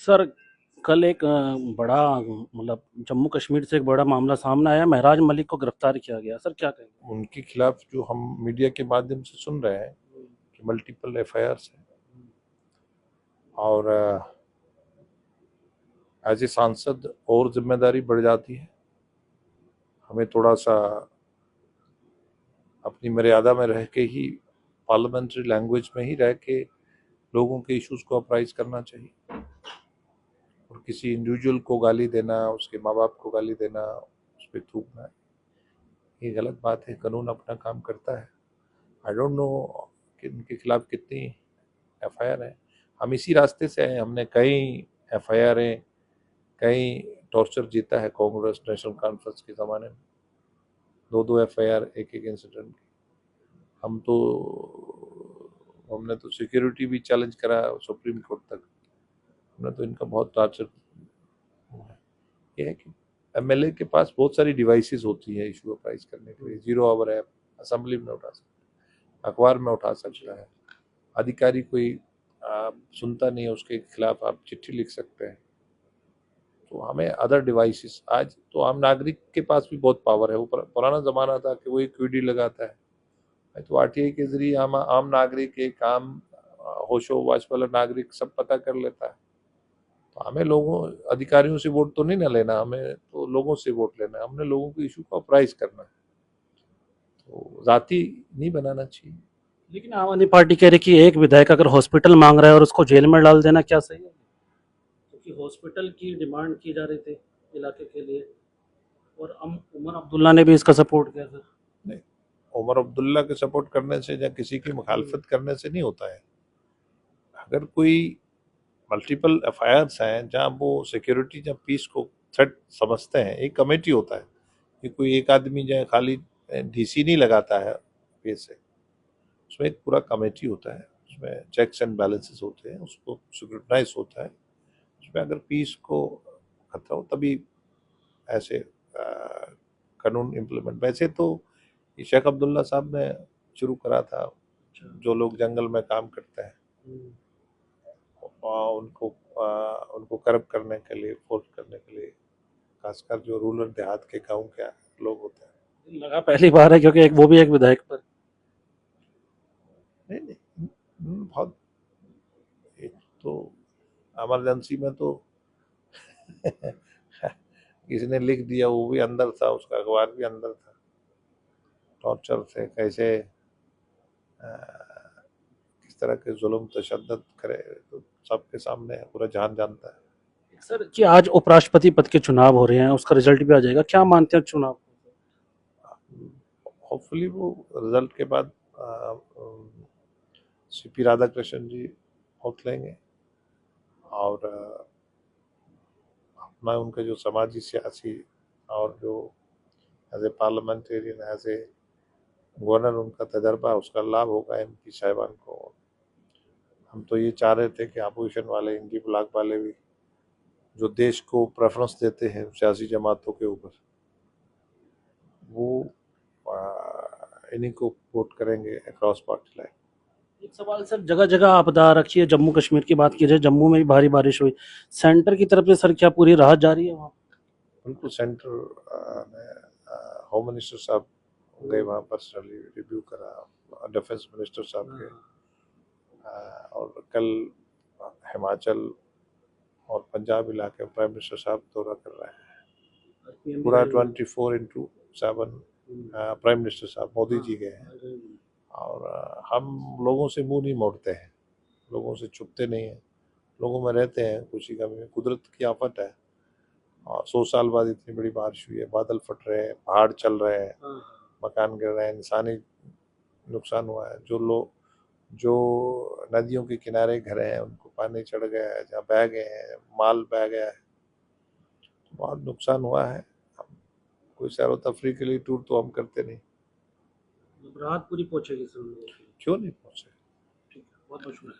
Sir, कल एक बड़ा मतलब जम्मू कश्मीर से एक बड़ा मामला सामने आया। महराज मलिक को गिरफ्तार किया गया। सर क्या कहेंगे? उनके खिलाफ जो हम मीडिया के माध्यम से सुन रहे हैं कि मल्टीपल एफआईआर्स हैं और एज ए सांसद और जिम्मेदारी बढ़ जाती है। हमें थोड़ा सा अपनी मर्यादा में रह के ही पार्लियामेंट्री लैंग्वेज में ही रह के लोगों के इश्यूज को अप्राइज करना चाहिए और किसी इंडिविजुअल को गाली देना, उसके माँ बाप को गाली देना, उस पर थूकना, ये गलत बात है। कानून अपना काम करता है। आई डोंट नो कि उनके खिलाफ कितनी एफआईआर है। हम इसी रास्ते से आए। हमने कई एफआईआर, कई टॉर्चर जीता है कांग्रेस नेशनल कॉन्फ्रेंस के ज़माने में। दो दो एफआईआर एक एक इंसिडेंट की। हमने तो सिक्योरिटी भी चैलेंज करा सुप्रीम कोर्ट तक। हमने तो इनका बहुत टॉर्चर किया है। ये है कि एमएलए के पास बहुत सारी डिवाइसेस होती है इशू अप्राइज करने के लिए। 0 आवर ऐप असेंबली में उठा सकता है, अखबार में उठा सकता है। अधिकारी कोई सुनता नहीं है, उसके खिलाफ आप चिट्ठी लिख सकते हैं। तो हमें अदर डिवाइसेस, आज तो आम नागरिक के पास भी बहुत पावर है। वो पुराना ज़माना था कि वो एक क्यूडी लगाता है, तो आरटीआई के जरिए हम आम नागरिक, एक आम होशो-हवास वाला नागरिक सब पता कर लेता है। तो हमें लोगों, अधिकारियों से वोट तो नहीं ना लेना, हमें तो लोगों से वोट लेना है। हमने लोगों के इशू को अप्राइज करना है, तो जाति नहीं बनाना चाहिए। लेकिन आम आदमी पार्टी कह रही कि एक विधायक अगर हॉस्पिटल मांग रहा है और उसको जेल में डाल देना क्या सही है? क्योंकि हॉस्पिटल की डिमांड की जा रही थी इलाके के लिए, और उमर अब्दुल्ला ने भी इसका सपोर्ट किया सर। नहीं, उमर अब्दुल्ला के सपोर्ट करने से या किसी की मुखालफत करने से नहीं होता है। अगर कोई मल्टीपल एफआईआर्स हैं जहाँ वो सिक्योरिटी या पीस को थ्रेट समझते हैं, एक कमेटी होता है कि कोई एक आदमी जो है खाली डीसी नहीं लगाता है पेज से, उसमें एक पूरा कमेटी होता है, उसमें चेक्स एंड बैलेंसेस होते हैं, उसको सिक्योरिटाइज होता है। उसमें अगर पीस को खतरा हो तभी ऐसे कानून इम्प्लीमेंट। वैसे तो शेख अब्दुल्ला साहब ने शुरू करा था, जो लोग जंगल में काम करते हैं उनको उनको करप्ट करने के लिए, फोर्स करने के लिए, खासकर जो रूरल देहात के गाँव के लोग होते हैं। लगा पहली बार है, क्योंकि वो भी एक विधायक पर। नहीं नहीं, बहुत, एक तो इमरजेंसी में तो किसी ने लिख दिया, वो भी अंदर था, उसका अखबार भी अंदर था। टॉर्चर से कैसे किस तरह के जुल्म तशद्दुद करे तो सबके सामने है, पूरा जहान जानता है। सर कि आज उपराष्ट्रपति पद के चुनाव हो रहे हैं, उसका रिजल्ट भी आ जाएगा, क्या मानते हैं चुनाव? होपफुली वो रिजल्ट के बाद सीपी राधाकृष्णन जी वोट लेंगे और अपना उनका जो समाजी, सियासी और जो as a parliamentarian, as a governor उनका तजर्बा, उसका लाभ होगा एमपी साहिबान को। हम तो ये चाह रहे थे कि अपोजिशन वाले, इनकी ब्लॉक वाले भी, जो देश को प्रेफरेंस देते हैं सियासी जमातों के ऊपर, वो इन्हीं को वोट करेंगे अक्रॉस पार्टी लाइन। एक सवाल सर, जगह जगह आपदा आ रखी है। जम्मू कश्मीर की बात की जाए, जम्मू में भी भारी बारिश हुई। सेंटर की तरफ से सर क्या पूरी राहत जारी है वहाँ? बिल्कुल। सेंटर ने, होम मिनिस्टर साहब गए वहाँ, पर्सनली रिव्यू करा, डिफेंस मिनिस्टर साहब के, और कल हिमाचल और पंजाब इलाके में प्राइम मिनिस्टर साहब दौरा कर रहे हैं। पूरा 24/7 प्राइम मिनिस्टर साहब मोदी जी गए हैं। और हम लोगों से मुंह नहीं मोड़ते हैं, लोगों से छुपते नहीं हैं, लोगों में रहते हैं। खुशी का भी, कुदरत की आफत है और 100 साल बाद इतनी बड़ी बारिश हुई है। बादल फट रहे हैं, पहाड़ चल रहे हैं, मकान गिर रहे हैं, इंसानी नुकसान हुआ है। जो नदियों के किनारे घर हैं उनको पानी चढ़ गया है, जहाँ बह गए हैं, माल बह गया है, तो बहुत नुकसान हुआ है। हम कोई सैरो तफरी के लिए टूर तो हम करते नहीं। राहत पूरी पहुंचेगी सर? क्यों नहीं पहुँचे? ठीक है, बहुत बहुत शुक्रिया।